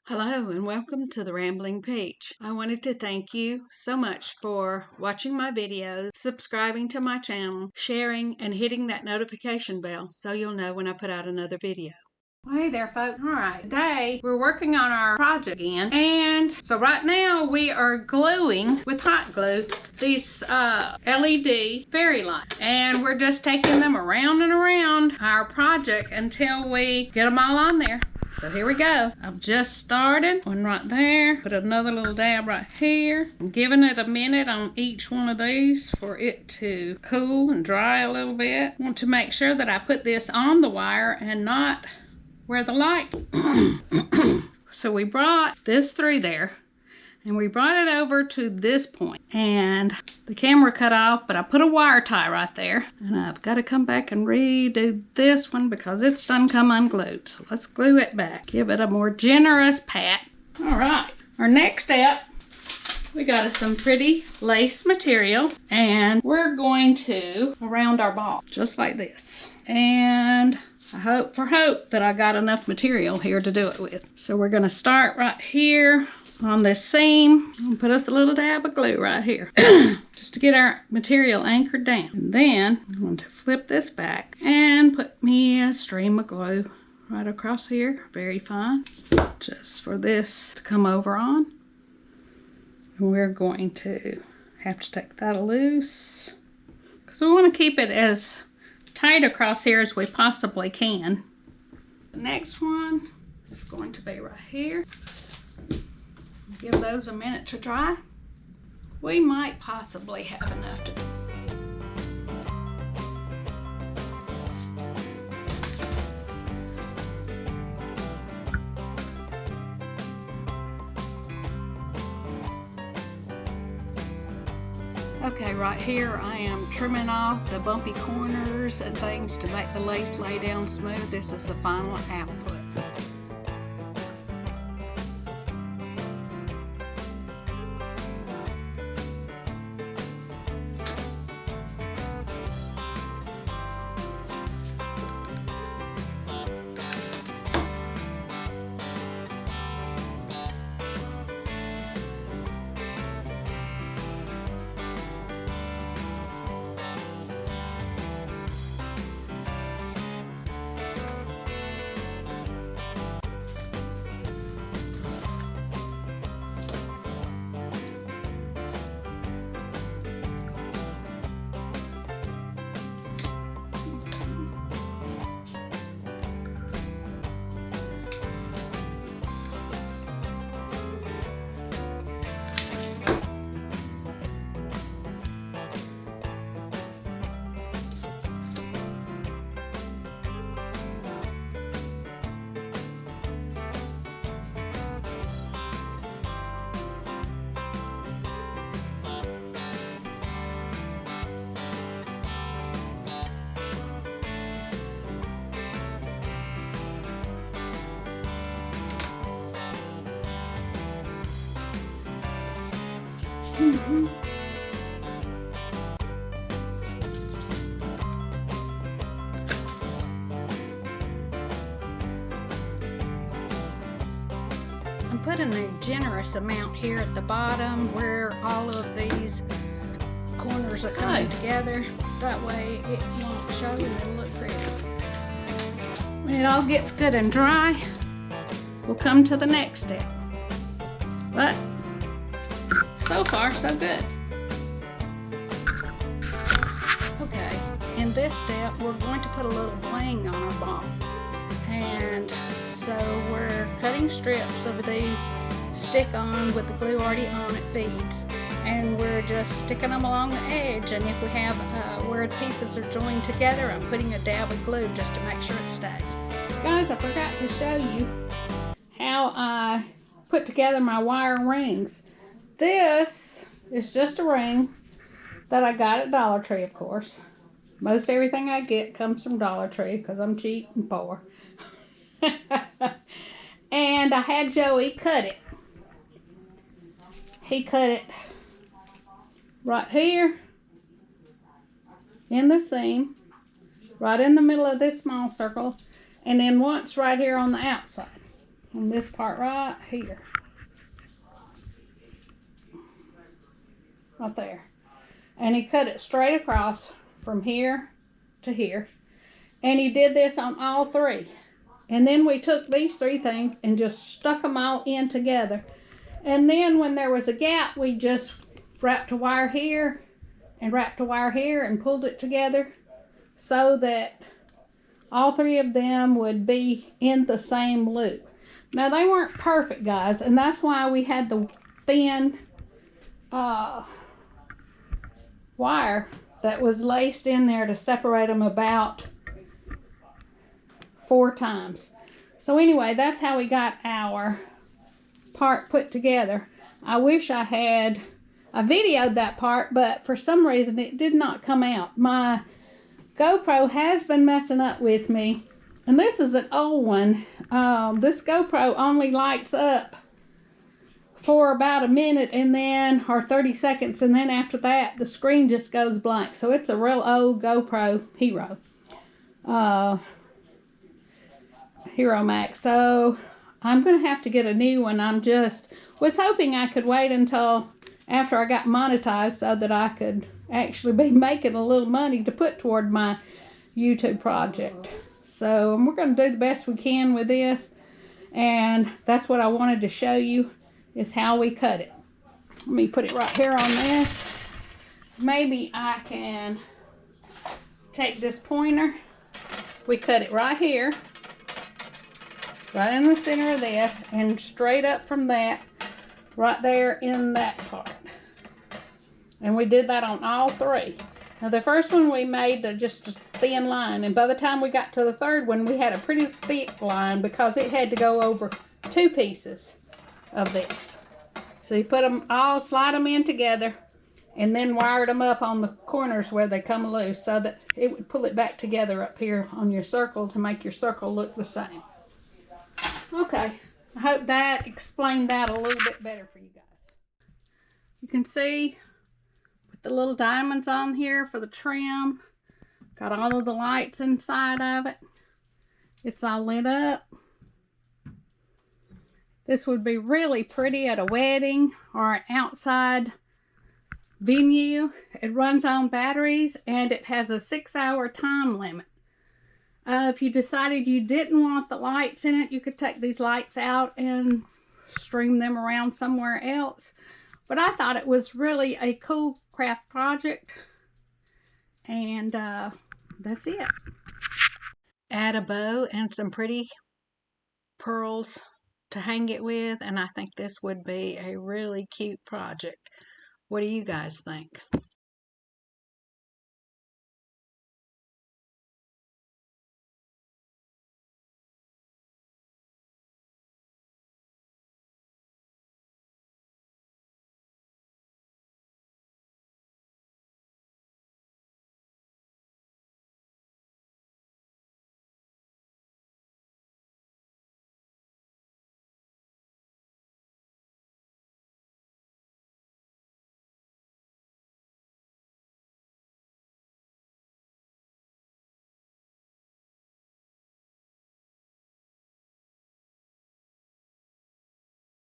Hello and welcome to the Rambling Peach. I wanted to thank you so much for watching my videos, subscribing to my channel, sharing, and hitting that notification bell so you'll know when I put out another video. Well, hey there folks. Alright, today we're working on our project again, and so right now we are gluing with hot glue these LED fairy lights, and we're just taking them around and around our project until we get them all on there. So here we go. I've just started one right there. Put another little dab right here. I'm giving it a minute on each one of these for it to cool and dry a little bit. I want to make sure that I put this on the wire and not where the light. So we brought this through there and we brought it over to this point, and the camera cut off, but I put a wire tie right there, and I've got to come back and redo this one because it's done come unglued. So let's glue it back, give it a more generous pat. All right, our next step, we got us some pretty lace material, and we're going to around our ball just like this. And I hope that I got enough material here to do it with. So we're going to start right here on this seam and put us a little dab of glue right here just to get our material anchored down. And then I'm going to flip this back and put me a stream of glue right across here, very fine, just for this to come over on. And we're going to have to take that loose because we want to keep it as tight across here as we possibly can. The next one is going to be right here. Give those a minute to dry. We might possibly have enough to. Okay, right here I am trimming off the bumpy corners and things to make the lace lay down smooth. This is the final output. I'm putting a generous amount here at the bottom where all of these corners are coming together. That way it won't show and it'll look pretty. When it all gets good and dry, we'll come to the next step. But so far, so good. Okay, in this step, we're going to put a little bling on our ball. And so we're cutting strips of these stick-on with the glue already on it beads. And we're just sticking them along the edge. And if we have where the pieces are joined together, I'm putting a dab of glue just to make sure it stays. Guys, I forgot to show you how I put together my wire rings. This is just a ring that I got at Dollar Tree, of course. Most everything I get comes from Dollar Tree because I'm cheap and poor. And I had Joey cut it. He cut it right here in the seam, right in the middle of this small circle, and then once right here on the outside. on this part right here. Right there. And he cut it straight across from here to here. And he did this on all three. And then we took these three things and just stuck them all in together. And then when there was a gap, we just wrapped a wire here and wrapped a wire here and pulled it together so that all three of them would be in the same loop. Now they weren't perfect, guys, and that's why we had the thin wire that was laced in there to separate them about 4 times. So anyway, that's how we got our part put together. I wish I videoed that part, but for some reason it did not come out. My GoPro has been messing up with me, and this is an old one. This GoPro only lights up for about a minute and then, or 30 seconds, and then after that the screen just goes blank. So it's a real old GoPro Hero. Hero Max. So I'm going to have to get a new one. Was hoping I could wait until after I got monetized so that I could actually be making a little money to put toward my YouTube project. So we're going to do the best we can with this, and that's what I wanted to show you, is how we cut it. Let me put it right here on this. Maybe I can take this pointer. We cut it right here, right in the center of this, and straight up from that, right there in that part. And we did that on all three. Now the first one we made just a thin line, and by the time we got to the third one, we had a pretty thick line because it had to go over 2 pieces of this. So you put them all, slide them in together, and then wired them up on the corners where they come loose so that it would pull it back together up here on your circle to make your circle look the same. Okay, I hope that explained that a little bit better for you guys. You can see with the little diamonds on here for the trim, got all of the lights inside of it. It's all lit up. This would be really pretty at a wedding or an outside venue. It runs on batteries, and it has a 6-hour time limit. If you decided you didn't want the lights in it, you could take these lights out and stream them around somewhere else. But I thought it was really a cool craft project, and that's it. Add a bow and some pretty pearls to hang it with, and I think this would be a really cute project. What do you guys think?